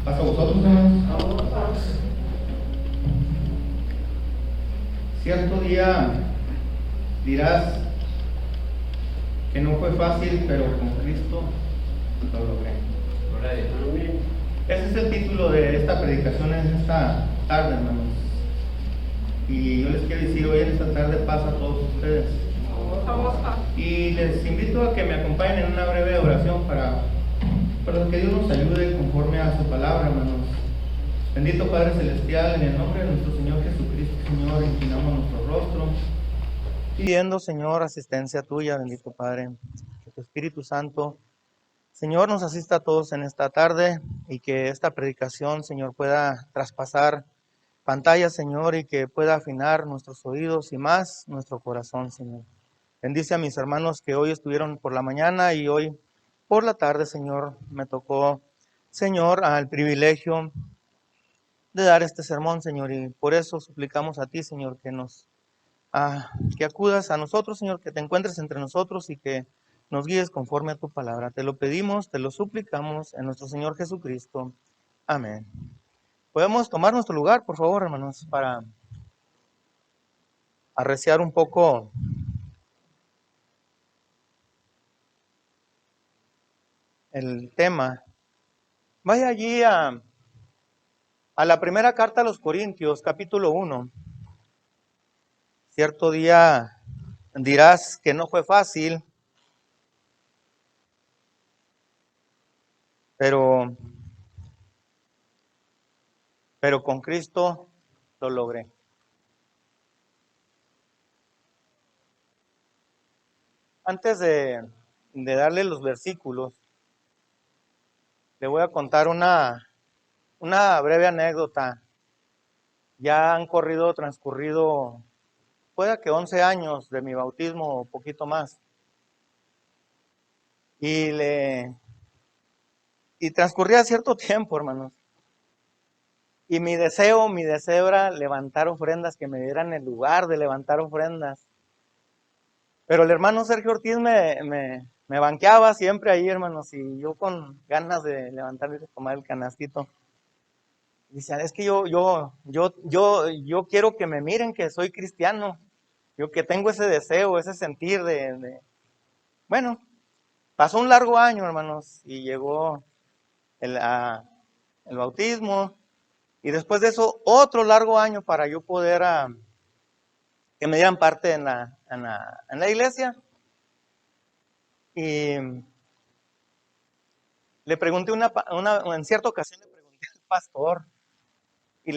¿Pasa a vosotros, hermanos? Cierto día dirás que no fue fácil, pero con Cristo lo logré. Ese es el título de esta predicación en esta tarde, hermanos. Y yo les quiero decir hoy en esta tarde paz a todos ustedes. Y les invito a que me acompañen en una breve oración para que Dios nos ayude conforme a su palabra, hermanos. Bendito Padre Celestial, en el nombre de nuestro Señor Jesucristo, Señor, inclinamos nuestro rostro, pidiendo, Señor, asistencia tuya, bendito Padre, que tu Espíritu Santo, Señor, nos asista a todos en esta tarde y que esta predicación, Señor, pueda traspasar pantallas, Señor, y que pueda afinar nuestros oídos y más nuestro corazón, Señor. Bendice a mis hermanos que hoy estuvieron por la mañana y hoy por la tarde, Señor, me tocó, Señor, al privilegio de dar este sermón, Señor, y por eso suplicamos a ti, Señor, que acudas a nosotros, Señor, que te encuentres entre nosotros y que nos guíes conforme a tu palabra. Te lo pedimos, te lo suplicamos en nuestro Señor Jesucristo. Amén. Podemos tomar nuestro lugar, por favor, hermanos, para arreciar un poco el tema. Vaya allí a la primera carta a los Corintios, capítulo 1. Cierto día dirás que no fue fácil, pero con Cristo lo logré. Antes de darle los versículos, le voy a contar una breve anécdota. Ya han transcurrido, puede que 11 años de mi bautismo o poquito más. Y transcurría cierto tiempo, hermanos. Y mi deseo era levantar ofrendas, que me dieran el lugar de levantar ofrendas. Pero el hermano Sergio Ortiz me banqueaba siempre ahí, hermanos, y yo con ganas de levantar y tomar el canastito. Dice, es que yo quiero que me miren que soy cristiano. Yo que tengo ese deseo, ese sentir Bueno, pasó un largo año, hermanos, y llegó el bautismo. Y después de eso, otro largo año para yo poder que me dieran parte en la iglesia. Y le pregunté en cierta ocasión le pregunté al pastor y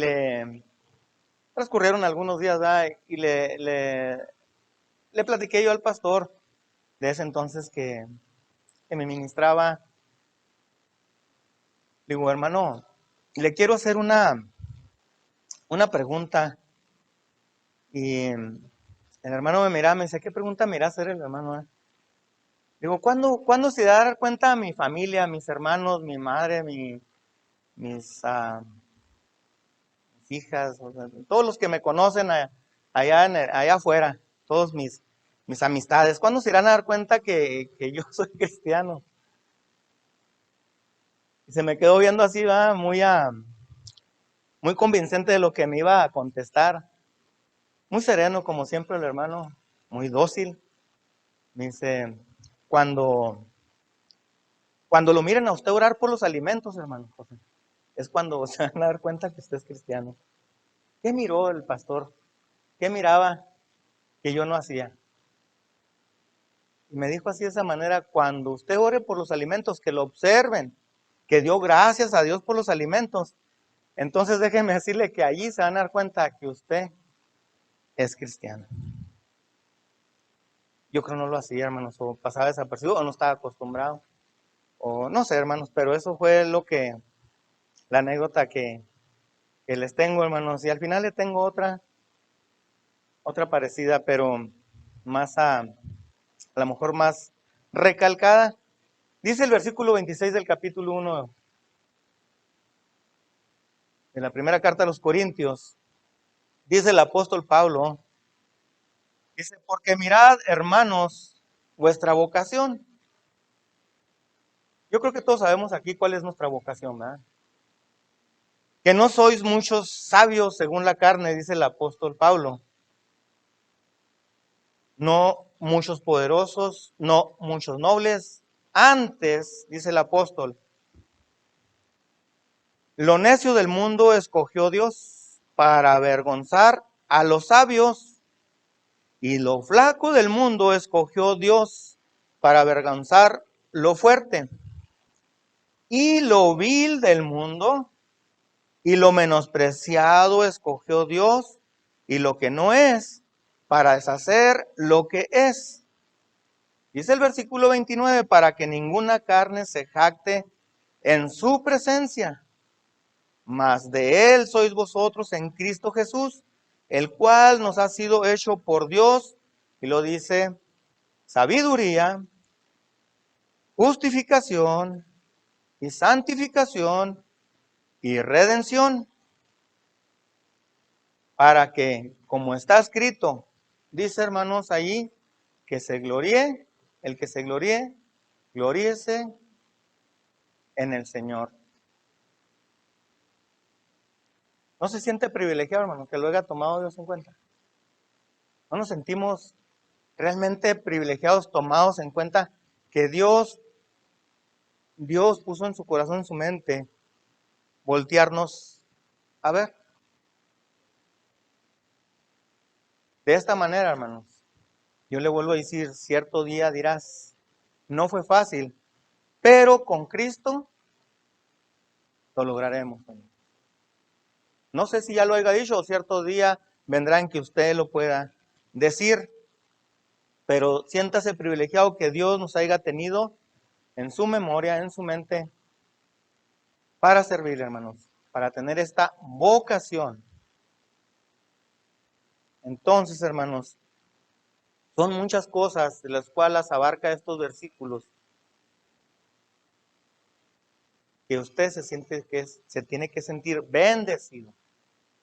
transcurrieron algunos días, ¿verdad? Y le platiqué yo al pastor de ese entonces que me ministraba. Le digo, hermano, le quiero hacer una pregunta. Y el hermano me miraba, me dice, ¿qué pregunta me irá a hacer el hermano? Digo, ¿cuándo se da dar cuenta mi familia, mis hermanos, mi madre, mis hijas, o sea, todos los que me conocen allá afuera, todos mis amistades, ¿cuándo se irán a dar cuenta que yo soy cristiano? Y se me quedó viendo así, va, muy convincente de lo que me iba a contestar. Muy sereno, como siempre, el hermano, muy dócil. Me dice, cuando lo miren a usted orar por los alimentos, hermano José, es cuando se van a dar cuenta que usted es cristiano. ¿Qué miró el pastor? ¿Qué miraba que yo no hacía? Y me dijo así de esa manera, cuando usted ore por los alimentos, que lo observen, que dio gracias a Dios por los alimentos. Entonces déjeme decirle que allí se van a dar cuenta que usted es cristiano. Yo creo que no lo hacía, hermanos, o pasaba desapercibido, o no estaba acostumbrado, o no sé, hermanos, pero eso fue la anécdota que les tengo, hermanos, y al final le tengo otra parecida, pero más a lo mejor más recalcada. Dice el versículo 26 del capítulo 1 de la primera carta a los Corintios, dice el apóstol Pablo, dice, porque mirad, hermanos, vuestra vocación. Yo creo que todos sabemos aquí cuál es nuestra vocación, ¿verdad? que no sois muchos sabios según la carne, dice el apóstol Pablo. No muchos poderosos, no muchos nobles. Antes, dice el apóstol, lo necio del mundo escogió Dios para avergonzar a los sabios, y lo flaco del mundo escogió Dios para avergonzar lo fuerte. Y lo vil del mundo y lo menospreciado escogió Dios, y lo que no es, para deshacer lo que es. Dice el versículo 29, para que ninguna carne se jacte en su presencia, mas de él sois vosotros en Cristo Jesús, el cual nos ha sido hecho por Dios, y lo dice, sabiduría, justificación y santificación y redención, para que, como está escrito, dice hermanos allí, que se gloríe, el que se gloríe, gloríese en el Señor. ¿No se siente privilegiado, hermano, que lo haya tomado Dios en cuenta? ¿No nos sentimos realmente privilegiados, tomados en cuenta que Dios puso en su corazón, en su mente, voltearnos a ver? De esta manera, hermanos, yo le vuelvo a decir, cierto día dirás, no fue fácil, pero con Cristo lo lograremos. No sé si ya lo haya dicho o cierto día vendrá en que usted lo pueda decir, pero siéntase privilegiado que Dios nos haya tenido en su memoria, en su mente, para servir, hermanos, para tener esta vocación. Entonces, hermanos, son muchas cosas de las cuales abarca estos versículos que usted se tiene que sentir bendecido,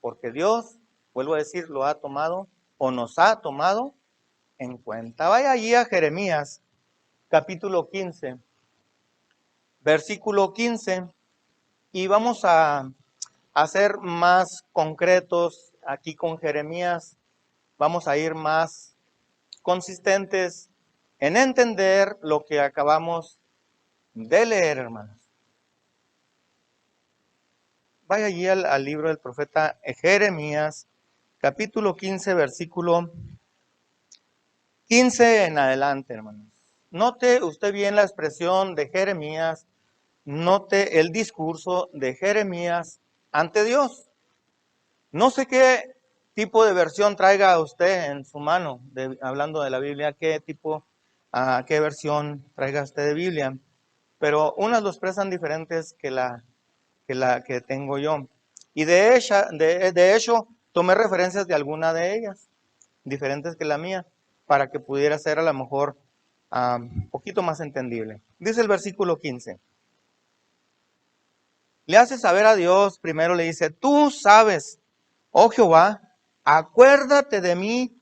porque Dios, vuelvo a decir, lo ha tomado o nos ha tomado en cuenta. Vaya allí a Jeremías, capítulo 15, versículo 15, y vamos a ser más concretos aquí con Jeremías. Vamos a ir más consistentes en entender lo que acabamos de leer, hermanos. Vaya allí al libro del profeta Jeremías, capítulo 15, versículo 15 en adelante, hermanos. Note usted bien la expresión de Jeremías, note el discurso de Jeremías ante Dios. No sé qué tipo de versión traiga usted en su mano, hablando de la Biblia, qué versión traiga usted de Biblia, pero unas lo expresan diferentes que la que tengo yo. Y de hecho, tomé referencias de alguna de ellas, diferentes que la mía, para que pudiera ser a lo mejor un poquito más entendible. Dice el versículo 15. Le hace saber a Dios, primero le dice, tú sabes, oh Jehová, acuérdate de mí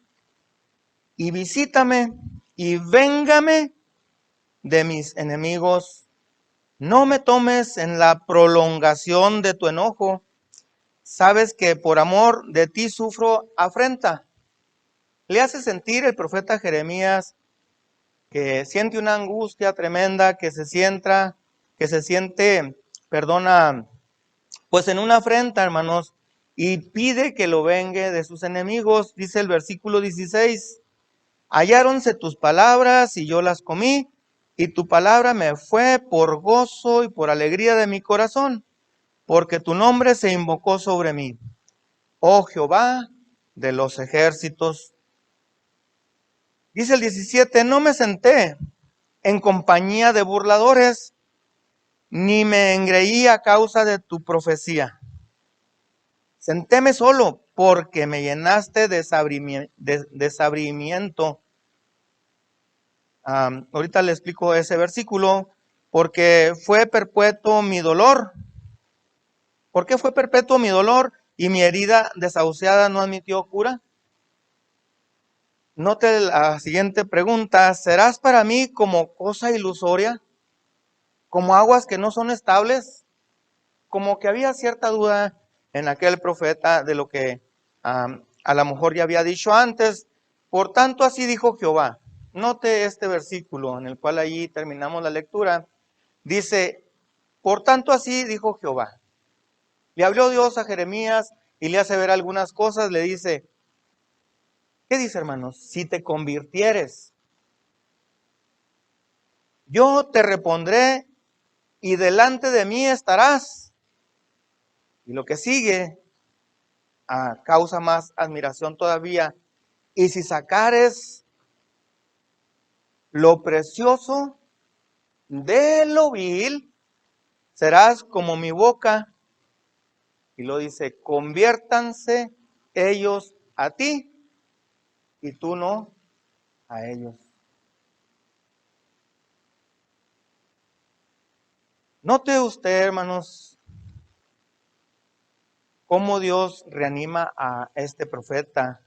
y visítame y véngame de mis enemigos. No me tomes en la prolongación de tu enojo. Sabes que por amor de ti sufro afrenta. Le hace sentir el profeta Jeremías que siente una angustia tremenda, que se siente, pues en una afrenta, hermanos, y pide que lo vengue de sus enemigos. Dice el versículo 16, halláronse tus palabras y yo las comí, y tu palabra me fue por gozo y por alegría de mi corazón, porque tu nombre se invocó sobre mí, oh Jehová de los ejércitos. Dice el 17, no me senté en compañía de burladores, ni me engreí a causa de tu profecía. Sentéme solo, porque me llenaste de desabrimiento. Ahorita le explico ese versículo, porque fue perpetuo mi dolor. ¿Por qué fue perpetuo mi dolor y mi herida desahuciada no admitió cura? Note la siguiente pregunta, ¿serás para mí como cosa ilusoria? ¿Como aguas que no son estables? Como que había cierta duda en aquel profeta de lo que a lo mejor ya había dicho antes. Por tanto, así dijo Jehová. Note este versículo en el cual allí terminamos la lectura. Dice, por tanto, así dijo Jehová. Le habló Dios a Jeremías y le hace ver algunas cosas. Le dice, ¿qué dice, hermanos? Si te convirtieres, yo te repondré y delante de mí estarás. Y lo que sigue causa más admiración todavía. Y si sacares lo precioso de lo vil, serás como mi boca. Y lo dice, conviértanse ellos a ti y tú no a ellos. Note usted, hermanos, cómo Dios reanima a este profeta.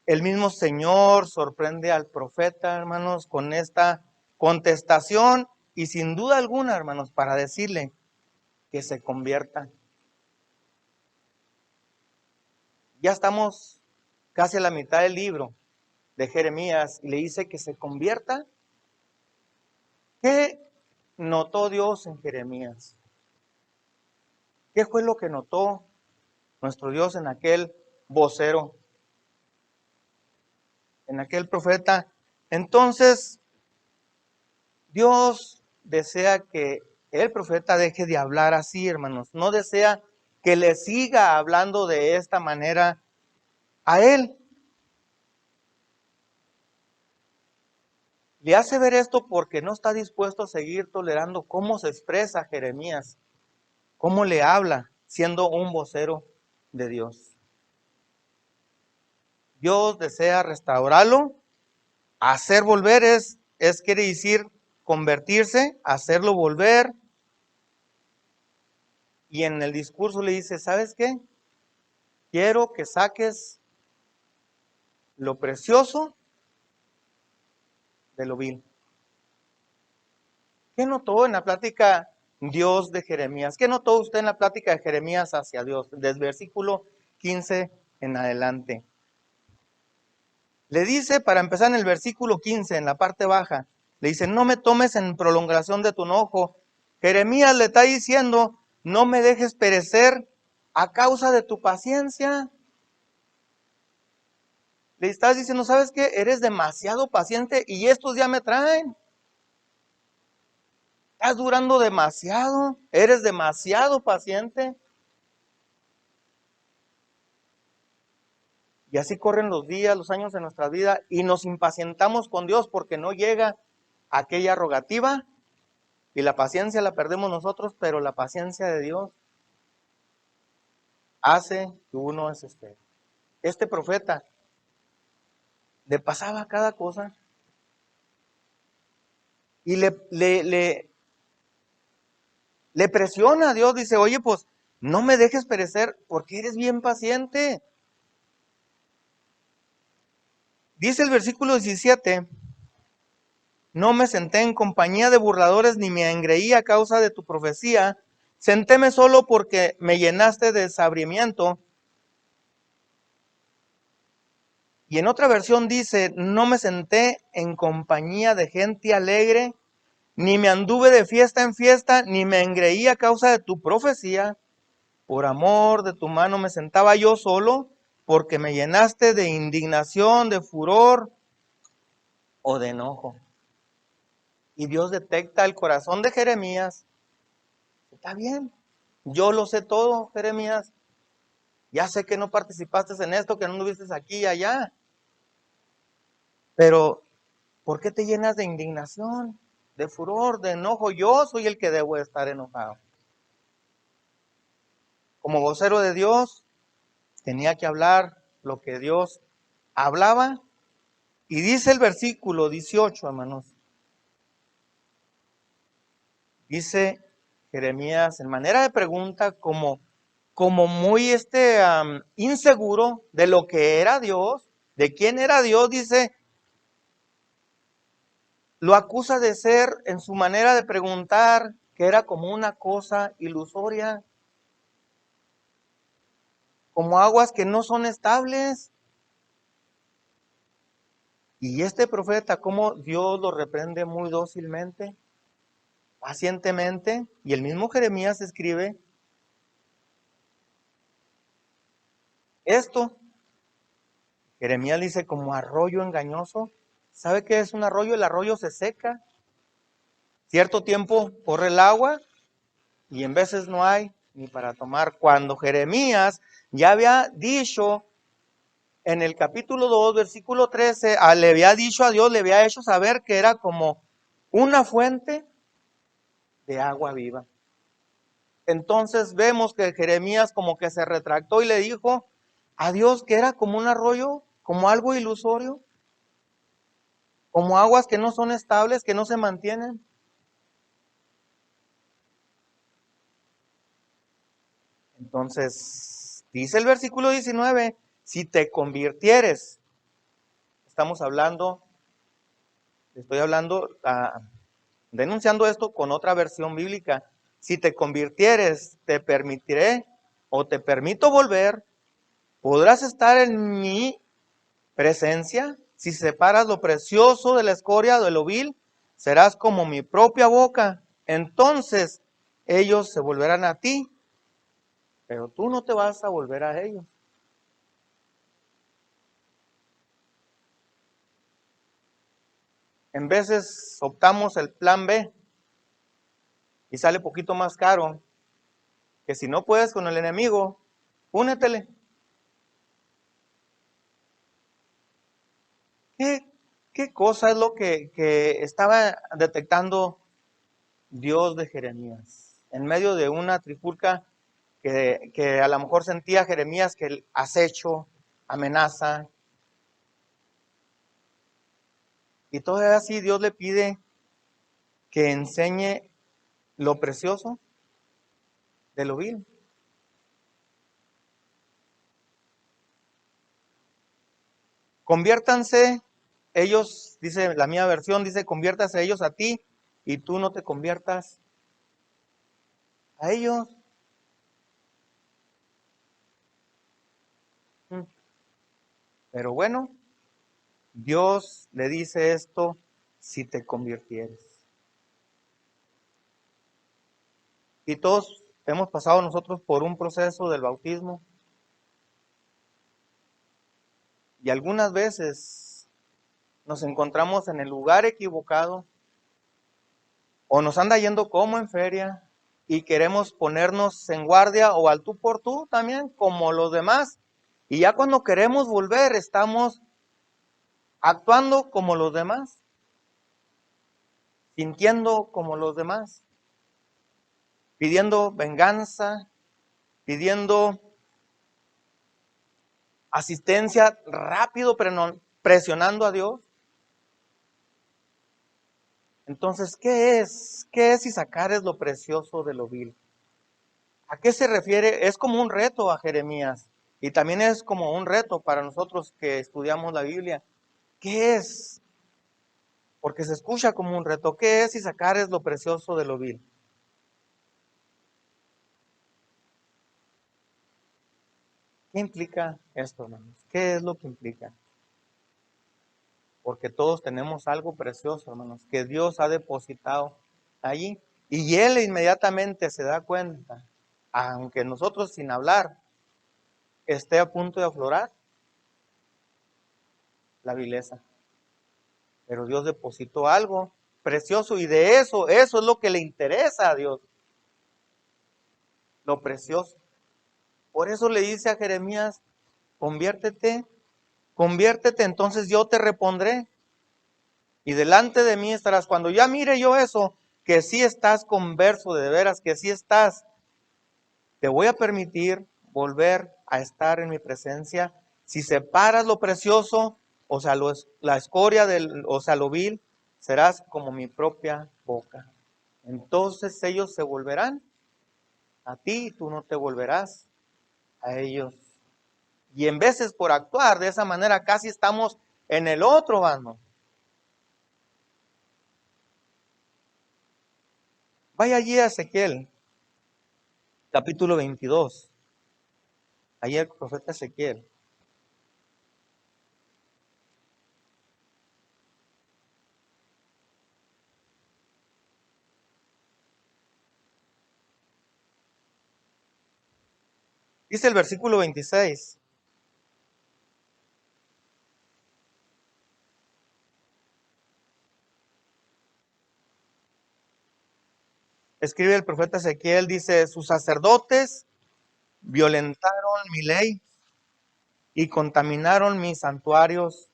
El mismo Señor sorprende al profeta, hermanos, con esta contestación y sin duda alguna, hermanos, para decirle que se convierta. Ya estamos casi a la mitad del libro de Jeremías y le dice que se convierta. ¿Qué notó Dios en Jeremías? ¿Qué fue lo que notó nuestro Dios en aquel vocero, en aquel profeta? Entonces, Dios desea que el profeta deje de hablar así, hermanos. No desea que le siga hablando de esta manera a él. Le hace ver esto porque no está dispuesto a seguir tolerando cómo se expresa Jeremías, cómo le habla, siendo un vocero de Dios. Dios desea restaurarlo, hacer volver es quiere decir convertirse, hacerlo volver. Y en el discurso le dice, ¿sabes qué? Quiero que saques lo precioso de lo vil. ¿Qué notó en la plática Dios de Jeremías? ¿Qué notó usted en la plática de Jeremías hacia Dios? Desde versículo 15 en adelante. Le dice, para empezar en el versículo 15, en la parte baja, le dice, no me tomes en prolongación de tu enojo. Jeremías le está diciendo, no me dejes perecer a causa de tu paciencia. Le estás diciendo, ¿sabes qué? Eres demasiado paciente y estos ya me traen. Estás durando demasiado, eres demasiado paciente. Y así corren los días, los años de nuestra vida y nos impacientamos con Dios porque no llega aquella rogativa y la paciencia la perdemos nosotros, pero la paciencia de Dios hace que uno desespere. Este profeta le pasaba cada cosa y le presiona a Dios, dice, oye, pues no me dejes perecer porque eres bien paciente. Dice el versículo 17, no me senté en compañía de burladores ni me engreí a causa de tu profecía, sentéme solo porque me llenaste de desabrimiento. Y en otra versión dice, no me senté en compañía de gente alegre, ni me anduve de fiesta en fiesta, ni me engreí a causa de tu profecía. Por amor de tu mano me sentaba yo solo, porque me llenaste de indignación, de furor o de enojo. Y Dios detecta el corazón de Jeremías. Está bien, yo lo sé todo, Jeremías. Ya sé que no participaste en esto, que no anduviste aquí y allá. Pero, ¿por qué te llenas de indignación, de furor, de enojo? Yo soy el que debo estar enojado. Como vocero de Dios, tenía que hablar lo que Dios hablaba. Y dice el versículo 18, hermanos. Dice Jeremías en manera de pregunta, como muy inseguro de lo que era Dios, de quién era Dios, dice, lo acusa de ser en su manera de preguntar, que era como una cosa ilusoria. como aguas que no son estables. Y este profeta, como Dios lo reprende muy dócilmente, pacientemente, y el mismo Jeremías escribe esto. Jeremías dice como arroyo engañoso. ¿Sabe qué es un arroyo? El arroyo se seca. Cierto tiempo corre el agua y en veces no hay ni para tomar. Cuando Jeremías ya había dicho en el capítulo 2, versículo 13, le había dicho a Dios, le había hecho saber que era como una fuente de agua viva. Entonces vemos que Jeremías como que se retractó y le dijo a Dios que era como un arroyo, como algo ilusorio, como aguas que no son estables, que no se mantienen. Entonces, dice el versículo 19, si te convirtieres, estamos hablando, estoy hablando, denunciando esto con otra versión bíblica, si te convirtieres, te permitiré o te permito volver, podrás estar en mi presencia. Si separas lo precioso de la escoria, de lo vil, serás como mi propia boca. Entonces ellos se volverán a ti, pero tú no te vas a volver a ellos. En veces optamos el plan B y sale poquito más caro, que si no puedes con el enemigo, únetele. ¿Qué cosa es lo que estaba detectando Dios de Jeremías? En medio de una trifulca que a lo mejor sentía Jeremías que el acecho, amenaza, y todavía así Dios le pide que enseñe lo precioso de lo vil. Conviértanse ellos, dice la mía versión, dice conviértase ellos a ti y tú no te conviertas a ellos. Pero bueno, Dios le dice esto, si te convirtieres. Y todos hemos pasado nosotros por un proceso del bautismo. Y algunas veces nos encontramos en el lugar equivocado o nos anda yendo como en feria y queremos ponernos en guardia o al tú por tú también como los demás. Y ya cuando queremos volver estamos actuando como los demás, sintiendo como los demás, pidiendo venganza, pidiendo asistencia rápido, pero no, presionando a Dios. Entonces, ¿qué es? ¿Qué es Isaacar es lo precioso de lo vil? ¿A qué se refiere? Es como un reto a Jeremías y también es como un reto para nosotros que estudiamos la Biblia. ¿Qué es? Porque se escucha como un reto. ¿Qué es Isaacar es lo precioso de lo vil? ¿Qué implica esto, hermanos? ¿Qué es lo que implica? Porque todos tenemos algo precioso, hermanos, que Dios ha depositado allí. Y Él inmediatamente se da cuenta, aunque nosotros sin hablar esté a punto de aflorar la vileza. Pero Dios depositó algo precioso y de eso es lo que le interesa a Dios, lo precioso. Por eso le dice a Jeremías, conviértete, conviértete, entonces yo te repondré. Y delante de mí estarás. Cuando ya mire yo eso, que sí estás converso de veras, que sí estás, te voy a permitir volver a estar en mi presencia. Si separas lo precioso, o sea, la escoria, o sea, lo vil, serás como mi propia boca. Entonces ellos se volverán a ti y tú no te volverás a ellos. Y en veces por actuar de esa manera casi estamos en el otro bando. Vaya allí a Ezequiel, capítulo 22. Ahí el profeta Ezequiel. Dice el versículo 26. Escribe el profeta Ezequiel, dice, sus sacerdotes violentaron mi ley y contaminaron mis santuarios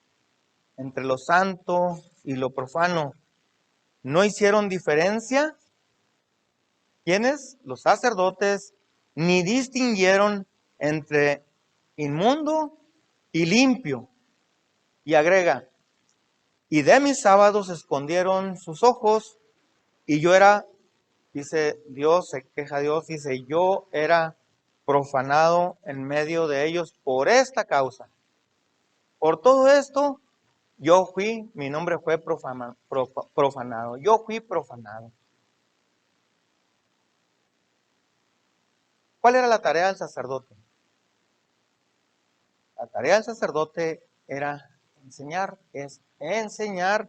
entre lo santo y lo profano. No hicieron diferencia, ¿quiénes? Los sacerdotes, ni distinguieron entre inmundo y limpio. Y agrega, y de mis sábados escondieron sus ojos, y yo era, dice Dios, se queja Dios, dice, yo era profanado en medio de ellos por esta causa. Por todo esto, mi nombre fue profanado, yo fui profanado. ¿Cuál era la tarea del sacerdote? La tarea del sacerdote era enseñar, es enseñar.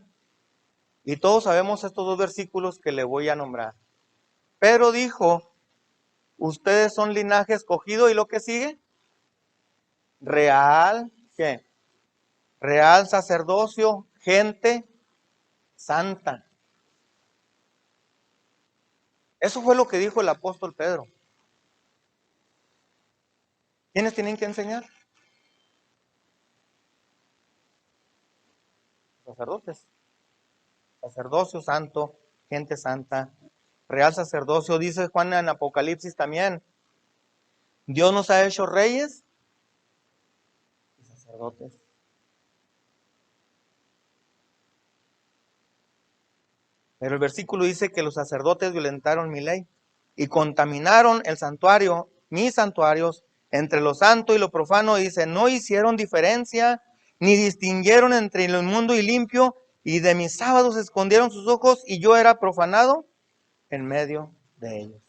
Y todos sabemos estos dos versículos que le voy a nombrar. Pero dijo, ustedes son linaje escogido, ¿y lo que sigue? Real, ¿qué? Real sacerdocio, gente santa. Eso fue lo que dijo el apóstol Pedro. ¿Quiénes tienen que enseñar? Sacerdotes. Sacerdocio santo, gente santa, real sacerdocio. Dice Juan en Apocalipsis también, Dios nos ha hecho reyes y sacerdotes. Pero el versículo dice que los sacerdotes violentaron mi ley y contaminaron el santuario, mis santuarios, entre lo santo y lo profano. Dice, no hicieron diferencia, ni distinguieron entre lo inmundo y limpio, y de mis sábados escondieron sus ojos, y yo era profanado en medio de ellos.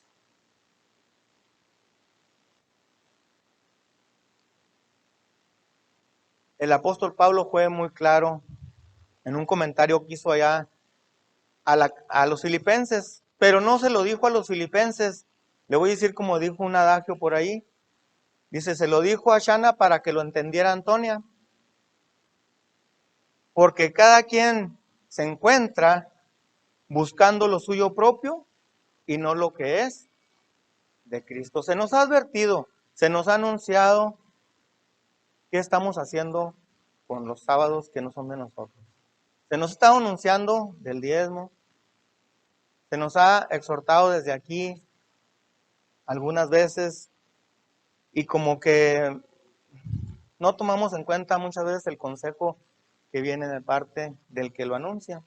El apóstol Pablo fue muy claro en un comentario que hizo allá a los filipenses, pero no se lo dijo a los filipenses. Le voy a decir como dijo un adagio por ahí. Dice, se lo dijo a Shana para que lo entendiera Antonia. Porque cada quien se encuentra buscando lo suyo propio y no lo que es de Cristo. Se nos ha advertido, se nos ha anunciado qué estamos haciendo con los sábados que no son de nosotros. Se nos está anunciando del diezmo. Se nos ha exhortado desde aquí algunas veces y como que no tomamos en cuenta muchas veces el consejo que viene de parte del que lo anuncia.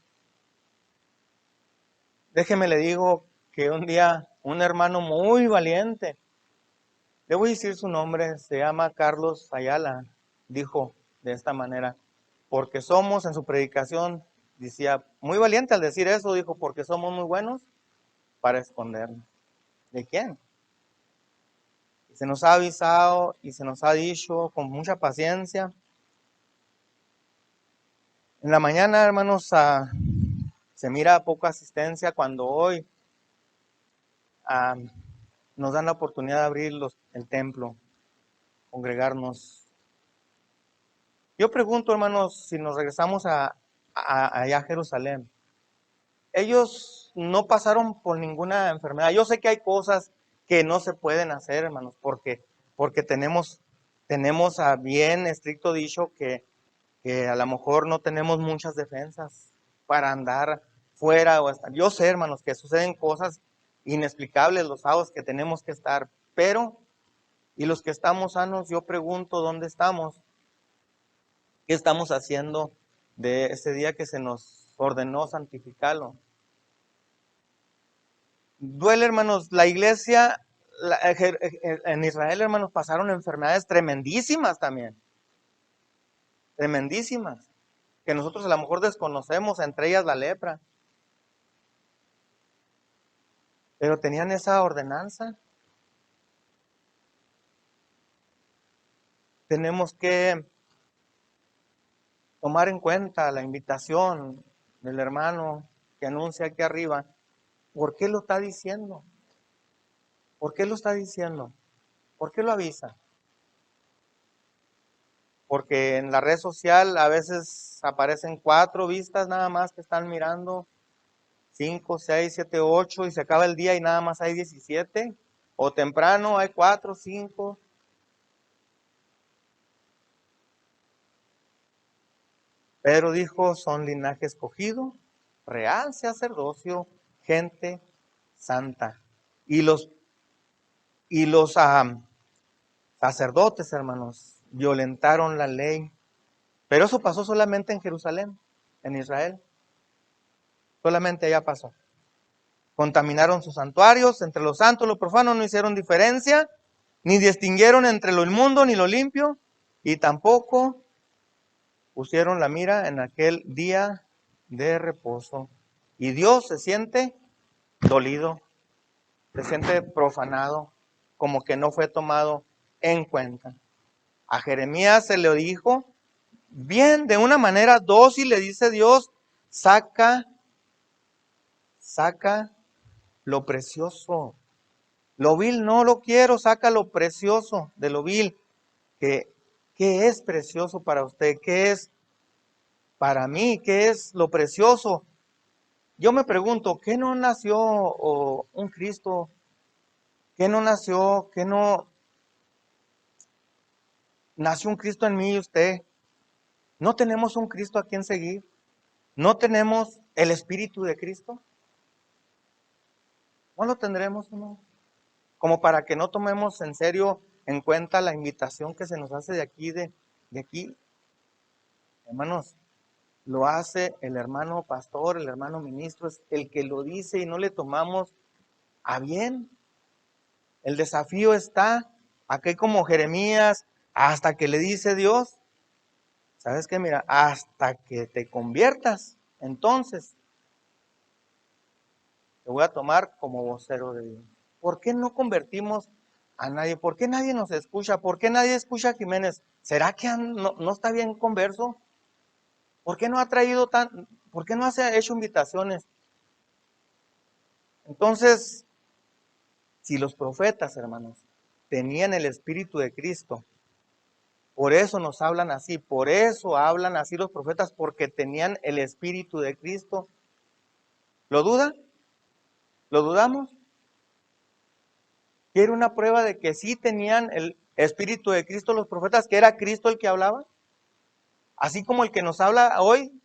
Déjeme le digo que un día un hermano muy valiente, le voy a decir su nombre, se llama Carlos Ayala, dijo de esta manera, porque somos, en su predicación, decía, muy valiente al decir eso, dijo, porque somos muy buenos para escondernos. ¿De quién? Se nos ha avisado y se nos ha dicho con mucha paciencia. En la mañana, hermanos, se mira poca asistencia cuando hoy nos dan la oportunidad de abrir el templo, congregarnos. Yo pregunto, hermanos, si nos regresamos allá a Jerusalén, ellos no pasaron por ninguna enfermedad. Yo sé que hay cosas que no se pueden hacer, hermanos, porque tenemos a bien estricto dicho que a lo mejor no tenemos muchas defensas para andar fuera o estar. Yo sé, hermanos, que suceden cosas inexplicables los sábados que tenemos que estar, pero, y los que estamos sanos, yo pregunto, ¿dónde estamos? ¿Qué estamos haciendo de ese día que se nos ordenó santificarlo? Duele, hermanos, la iglesia, en Israel, hermanos, pasaron enfermedades tremendísimas también. Tremendísimas. Que nosotros a lo mejor desconocemos, entre ellas la lepra. Pero tenían esa ordenanza. tenemos que tomar en cuenta la invitación del hermano que anuncia aquí arriba. ¿Por qué lo está diciendo? ¿Por qué lo está diciendo? ¿Por qué lo avisa? Porque en la red social a veces aparecen 4 vistas nada más que están mirando, 5, 6, 7, 8 y se acaba el día y nada más hay 17. O temprano hay 4, 5. Pedro dijo, son linaje escogido, real sacerdocio, gente santa. Y los sacerdotes, hermanos, violentaron la ley. Pero eso pasó solamente en Jerusalén, en Israel. Solamente allá pasó. Contaminaron sus santuarios, entre los santos, los profanos, no hicieron diferencia, ni distinguieron entre lo inmundo ni lo limpio, y tampoco pusieron la mira en aquel día de reposo. Y Dios se siente dolido, se siente profanado, como que no fue tomado en cuenta. A Jeremías se le dijo, bien, de una manera dócil le dice Dios, saca lo precioso. Lo vil no lo quiero, saca lo precioso de lo vil. ¿Qué es precioso para usted? ¿Qué es para mí? ¿Qué es lo precioso? Yo me pregunto, ¿qué no nació un Cristo? ¿Qué no nació? ¿Qué no nació un Cristo en mí y usted? ¿No tenemos un Cristo a quien seguir? ¿No tenemos el Espíritu de Cristo? ¿No lo tendremos, no? Como para que no tomemos en serio en cuenta la invitación que se nos hace de aquí. Hermanos, lo hace el hermano pastor, el hermano ministro, es el que lo dice y no le tomamos a bien. El desafío está aquí como Jeremías, hasta que le dice Dios, ¿sabes qué? Mira, hasta que te conviertas, entonces te voy a tomar como vocero de Dios. ¿Por qué no convertimos a nadie? ¿Por qué nadie nos escucha? ¿Por qué nadie escucha a Jiménez? ¿Será que no está bien converso? ¿Por qué no ha traído por qué no ha hecho invitaciones? Entonces, si los profetas, hermanos, tenían el Espíritu de Cristo, por eso nos hablan así, por eso hablan así los profetas, porque tenían el Espíritu de Cristo. ¿Lo duda? ¿Lo dudamos? ¿Quiere una prueba de que sí tenían el Espíritu de Cristo los profetas, que era Cristo el que hablaba? Así como el que nos habla hoy,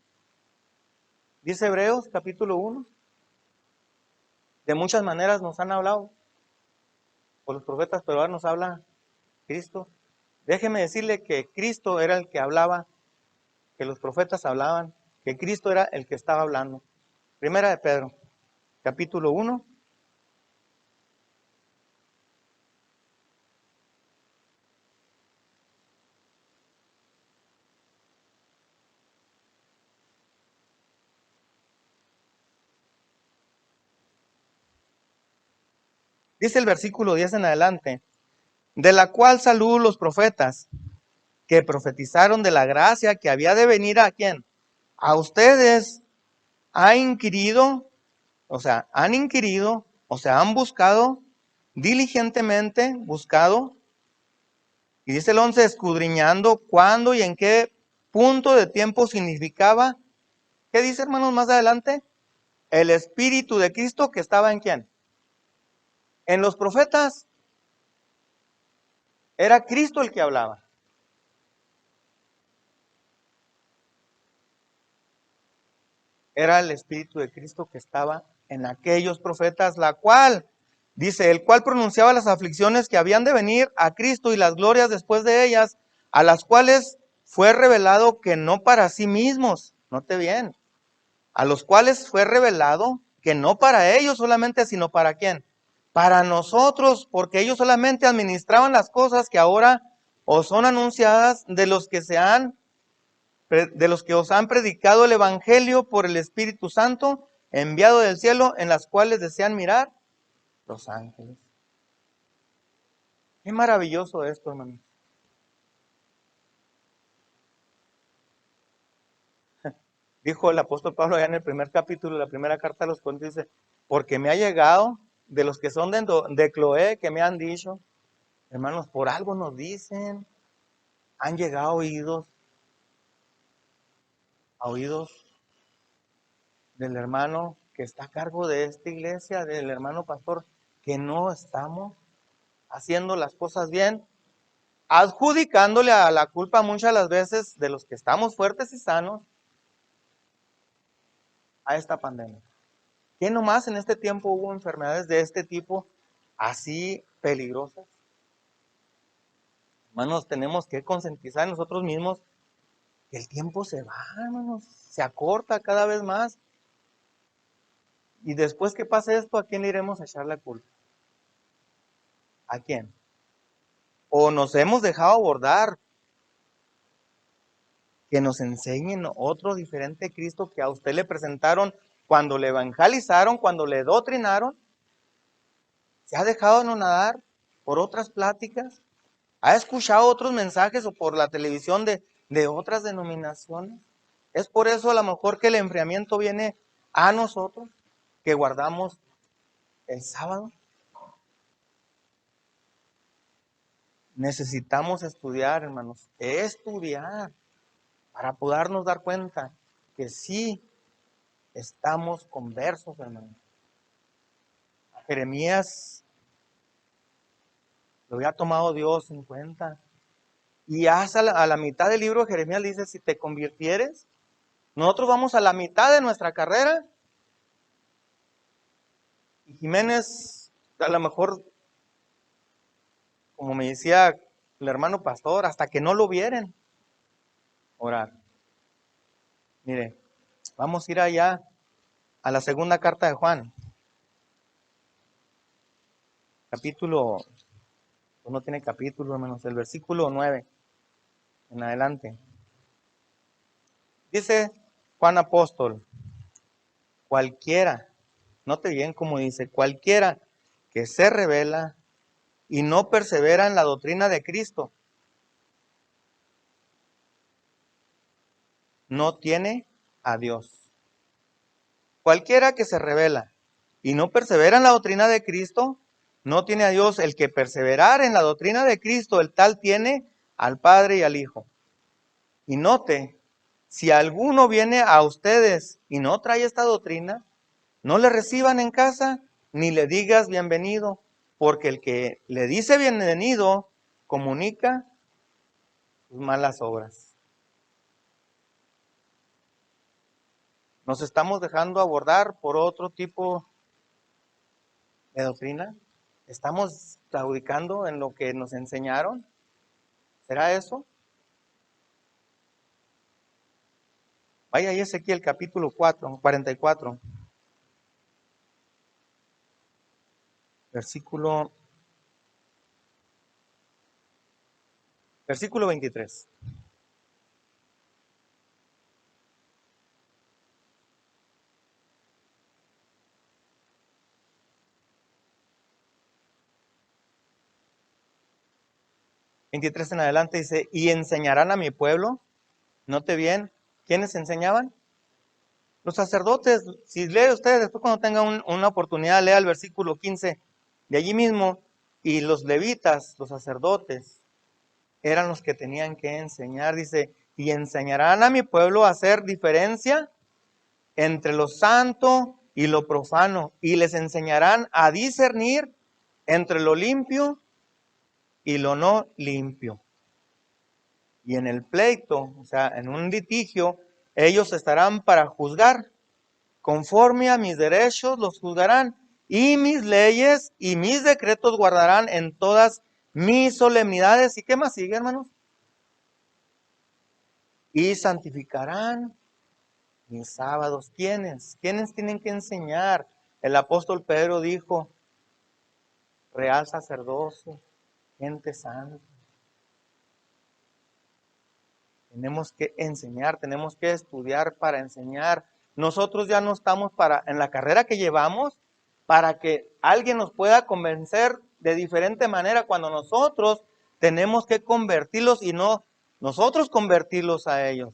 dice Hebreos capítulo 1. De muchas maneras nos han hablado por los profetas, pero ahora nos habla Cristo. Déjeme decirle que Cristo era el que hablaba, que los profetas hablaban, que Cristo era el que estaba hablando. Primera de Pedro, capítulo 1. Dice el versículo 10 en adelante, de la cual salud los profetas que profetizaron de la gracia que había de venir a ¿quién? A ustedes han inquirido, han buscado diligentemente, y dice el 11, escudriñando cuándo y en qué punto de tiempo significaba, ¿qué dice hermanos más adelante? El Espíritu de Cristo que estaba en ¿quién? En los profetas. Era Cristo el que hablaba. Era el Espíritu de Cristo que estaba en aquellos profetas, la cual, dice, el cual pronunciaba las aflicciones que habían de venir a Cristo y las glorias después de ellas, a las cuales fue revelado que no para sí mismos, note bien, a los cuales fue revelado que no para ellos solamente, sino para ¿quién? Para nosotros, porque ellos solamente administraban las cosas que ahora os son anunciadas de los que os han predicado el Evangelio por el Espíritu Santo, enviado del cielo, en las cuales desean mirar los ángeles. Qué maravilloso esto, hermanos. Dijo el apóstol Pablo allá en el primer capítulo, la primera carta a los Corintios, dice, porque me ha llegado de los que son de Cloé, que me han dicho, hermanos, por algo nos dicen, han llegado a oídos del hermano que está a cargo de esta iglesia, del hermano pastor, que no estamos haciendo las cosas bien, adjudicándole a la culpa muchas de las veces de los que estamos fuertes y sanos a esta pandemia. ¿Qué nomás en este tiempo hubo enfermedades de este tipo así peligrosas? Hermanos, tenemos que concientizar nosotros mismos que el tiempo se va, hermanos, se acorta cada vez más. Y después que pase esto, ¿a quién le iremos a echar la culpa? ¿A quién? O nos hemos dejado abordar, que nos enseñen otro diferente Cristo que a usted le presentaron cuando le evangelizaron, cuando le doctrinaron. ¿Se ha dejado anonadar por otras pláticas? ¿Ha escuchado otros mensajes o por la televisión de otras denominaciones? Es por eso a lo mejor que el enfriamiento viene a nosotros, que guardamos el sábado. Necesitamos estudiar, hermanos, estudiar para podernos dar cuenta que sí estamos conversos, hermanos. A Jeremías lo había tomado Dios en cuenta. Y hasta a la mitad del libro de Jeremías dice, si te convirtieres, nosotros vamos a la mitad de nuestra carrera. Y Jiménez, a lo mejor, como me decía el hermano pastor, hasta que no lo vieren, orar. Mire, vamos a ir allá a la segunda carta de Juan. Capítulo, pues no tiene capítulo, hermanos, el versículo 9 en adelante. Dice Juan apóstol, cualquiera, note bien como dice, cualquiera que se revela y no persevera en la doctrina de Cristo, no tiene a Dios. Cualquiera que se revela y no persevera en la doctrina de Cristo, no tiene a Dios. El que perseverar en la doctrina de Cristo, el tal tiene al Padre y al Hijo. Y note, si alguno viene a ustedes y no trae esta doctrina, no le reciban en casa, ni le digas bienvenido, porque el que le dice bienvenido, comunica sus malas obras. Nos estamos dejando abordar por otro tipo de doctrina. ¿Estamos claudicando en lo que nos enseñaron? ¿Será eso? Vaya a Ezequiel capítulo 44. Versículo 23. En adelante dice, y enseñarán a mi pueblo. Note bien, ¿quiénes enseñaban? Los sacerdotes. Si lee usted, después cuando tenga una oportunidad, lea el versículo 15 de allí mismo. Y los levitas, los sacerdotes, eran los que tenían que enseñar. Dice, y enseñarán a mi pueblo a hacer diferencia entre lo santo y lo profano. Y les enseñarán a discernir entre lo limpio y lo no limpio. Y en el pleito, o sea, en un litigio, ellos estarán para juzgar. Conforme a mis derechos los juzgarán, y mis leyes y mis decretos guardarán en todas mis solemnidades. ¿Y qué más sigue, hermanos? Y santificarán mis sábados. ¿Quiénes? ¿Quiénes tienen que enseñar? El apóstol Pedro dijo, real sacerdocio, gente santa. Tenemos que enseñar, tenemos que estudiar para enseñar. Nosotros ya no estamos en la carrera que llevamos para que alguien nos pueda convencer de diferente manera, cuando nosotros tenemos que convertirlos y no nosotros convertirlos a ellos.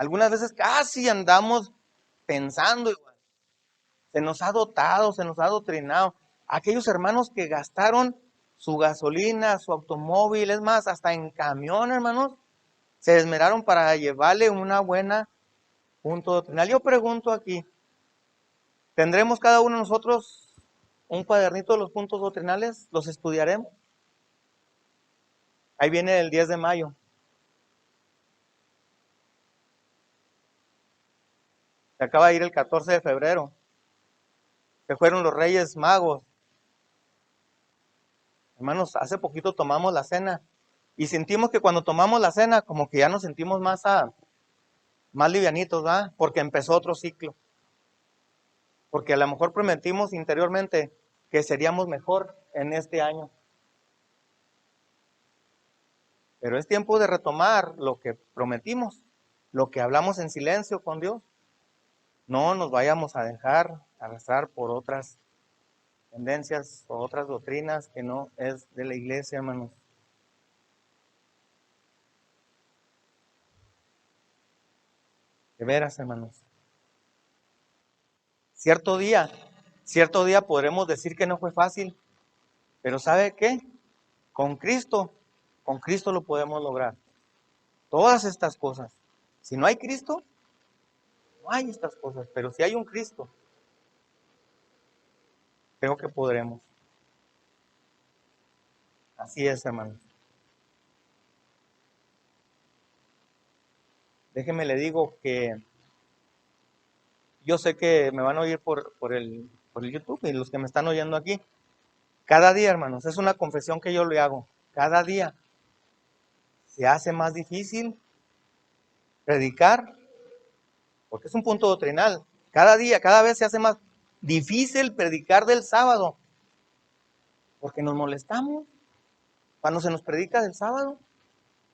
Algunas veces casi andamos pensando igual. Se nos ha dotado, se nos ha adoctrinado. Aquellos hermanos que gastaron su gasolina, su automóvil, es más, hasta en camión, hermanos, se esmeraron para llevarle una buena punto doctrinal. Yo pregunto aquí, ¿tendremos cada uno de nosotros un cuadernito de los puntos doctrinales? ¿Los estudiaremos? Ahí viene el 10 de mayo. Se acaba de ir el 14 de febrero. Se fueron los Reyes Magos. Hermanos, hace poquito tomamos la cena y sentimos que cuando tomamos la cena como que ya nos sentimos más livianitos, ¿verdad? Porque empezó otro ciclo. Porque a lo mejor prometimos interiormente que seríamos mejor en este año. Pero es tiempo de retomar lo que prometimos, lo que hablamos en silencio con Dios. No nos vayamos a dejar arrastrar por otras tendencias o otras doctrinas que no es de la iglesia, hermanos. De veras, hermanos. Cierto día podremos decir que no fue fácil, pero ¿sabe qué? Con Cristo lo podemos lograr. Todas estas cosas. Si no hay Cristo, no hay estas cosas, pero si hay un Cristo, creo que podremos. Así es, hermanos. Déjeme le digo que yo sé que me van a oír por el YouTube y los que me están oyendo aquí. Cada día, hermanos, es una confesión que yo le hago. Cada día se hace más difícil predicar, porque es un punto doctrinal. Cada día, cada vez se hace más difícil predicar del sábado, porque nos molestamos cuando se nos predica del sábado.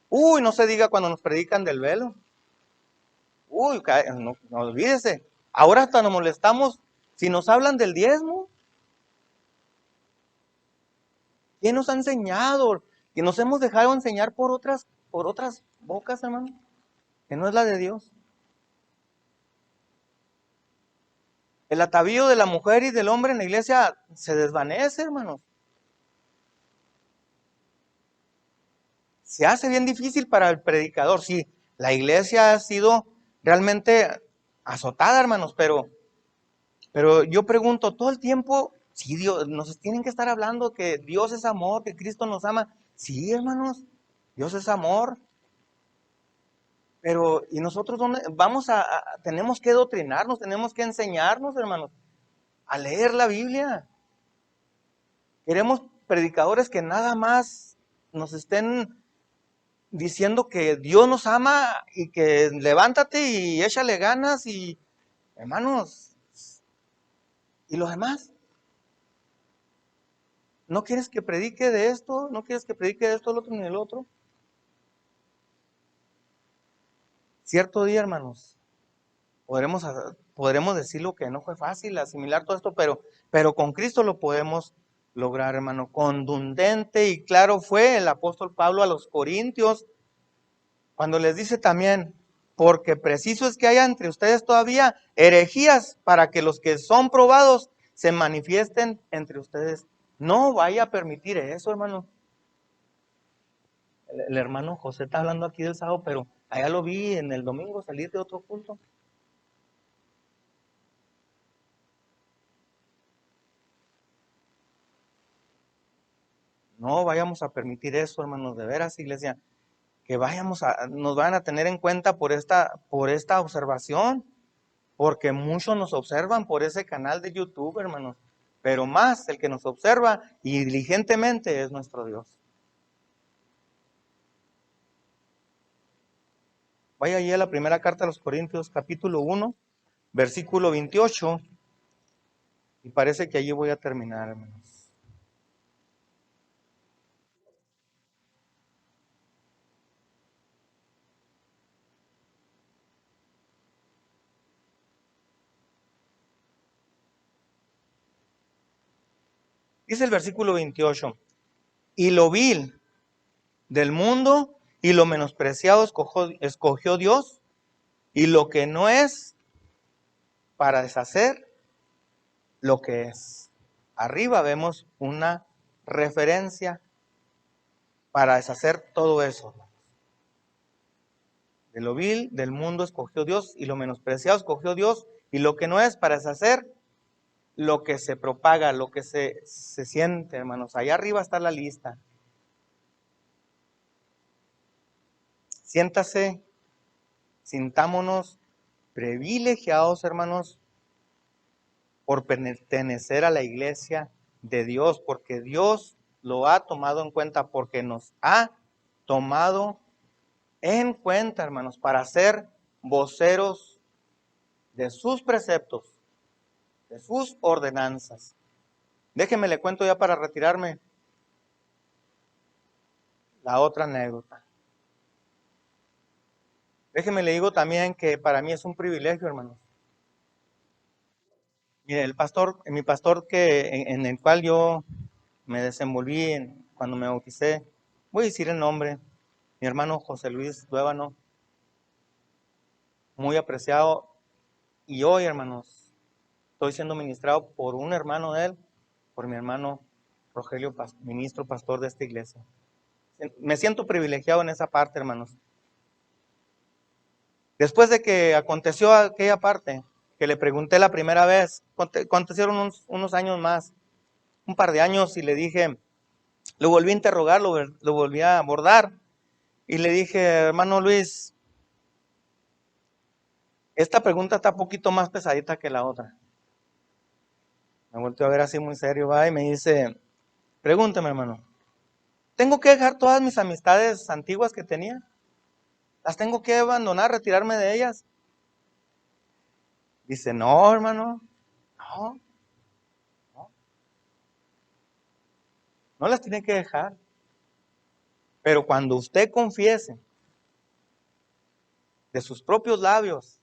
Uy, no se diga cuando nos predican del velo. Uy, no olvídese. Ahora hasta nos molestamos si nos hablan del diezmo. ¿Quién nos ha enseñado? Que nos hemos dejado enseñar por otras bocas, hermano, que no es la de Dios. El atavío de la mujer y del hombre en la iglesia se desvanece, hermanos. Se hace bien difícil para el predicador. Sí, la iglesia ha sido realmente azotada, hermanos, pero yo pregunto, todo el tiempo, sí, Dios, nos tienen que estar hablando que Dios es amor, que Cristo nos ama. Sí, hermanos, Dios es amor. Pero, ¿y nosotros dónde? Tenemos que doctrinarnos, tenemos que enseñarnos, hermanos, a leer la Biblia. Queremos predicadores que nada más nos estén diciendo que Dios nos ama y que levántate y échale ganas y, hermanos, ¿y los demás? ¿No quieres que predique de esto? ¿No quieres que predique de esto, el otro ni el otro? Cierto día, hermanos, podremos decirlo que no fue fácil asimilar todo esto, pero con Cristo lo podemos lograr, hermano. Contundente y claro fue el apóstol Pablo a los Corintios, cuando les dice también, porque preciso es que haya entre ustedes todavía herejías para que los que son probados se manifiesten entre ustedes. No vaya a permitir eso, hermano. El hermano José está hablando aquí del sábado, pero allá lo vi en el domingo salir de otro culto. No vayamos a permitir eso, hermanos, de veras, iglesia, que nos van a tener en cuenta por esta observación, porque muchos nos observan por ese canal de YouTube, hermanos, pero más el que nos observa y diligentemente es nuestro Dios. Vaya allí a la primera carta a los Corintios, capítulo 1, versículo 28, y parece que allí voy a terminar, hermanos. Dice el versículo 28, y lo vil del mundo y lo menospreciado escogió Dios, y lo que no es para deshacer lo que es. Arriba vemos una referencia para deshacer todo eso. De lo vil del mundo escogió Dios y lo menospreciado escogió Dios y lo que no es para deshacer lo que se propaga, lo que se siente, hermanos. Allá arriba está la lista. Siéntase, sintámonos privilegiados, hermanos, por pertenecer a la iglesia de Dios, porque Dios lo ha tomado en cuenta, porque nos ha tomado en cuenta, hermanos, para ser voceros de sus preceptos, de sus ordenanzas. Déjenme le cuento ya para retirarme la otra anécdota. Déjenme le digo también que para mí es un privilegio, hermanos. Mire, mi pastor en el cual yo me desenvolví cuando me bauticé, voy a decir el nombre, mi hermano José Luis Duébano, muy apreciado, y hoy, hermanos, estoy siendo ministrado por un hermano de él, por mi hermano Rogelio, ministro pastor de esta iglesia. Me siento privilegiado en esa parte, hermanos. Después de que aconteció aquella parte, que le pregunté la primera vez, acontecieron unos años más, un par de años, y le dije, lo volví a interrogar, lo volví a abordar, y le dije, hermano Luis, esta pregunta está un poquito más pesadita que la otra. Me volteó a ver así muy serio, va, y me dice, pregúntame, hermano, ¿tengo que dejar todas mis amistades antiguas que tenía? ¿Las tengo que abandonar, retirarme de ellas? Dice, no, hermano, no las tiene que dejar. Pero cuando usted confiese de sus propios labios,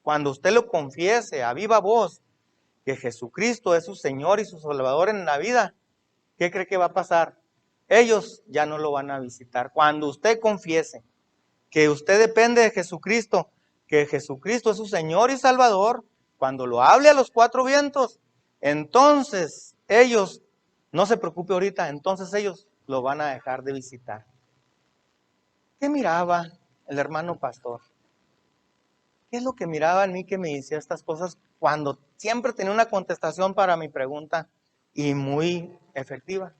cuando usted lo confiese a viva voz, que Jesucristo es su Señor y su Salvador en la vida, ¿qué cree que va a pasar? Ellos ya no lo van a visitar. Cuando usted confiese que usted depende de Jesucristo, que Jesucristo es su Señor y Salvador, cuando lo hable a los cuatro vientos, entonces ellos, no se preocupe ahorita, entonces ellos lo van a dejar de visitar. ¿Qué miraba el hermano pastor? ¿Qué es lo que miraba en mí que me decía estas cosas cuando siempre tenía una contestación para mi pregunta y muy efectiva?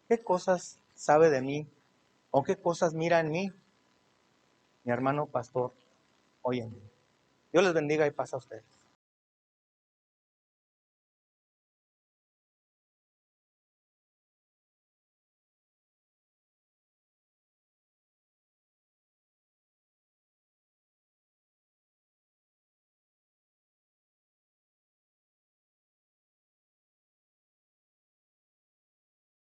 ¿Qué cosas sabe de mí o qué cosas mira en mí mi hermano pastor hoy en día? Dios les bendiga y paz a ustedes.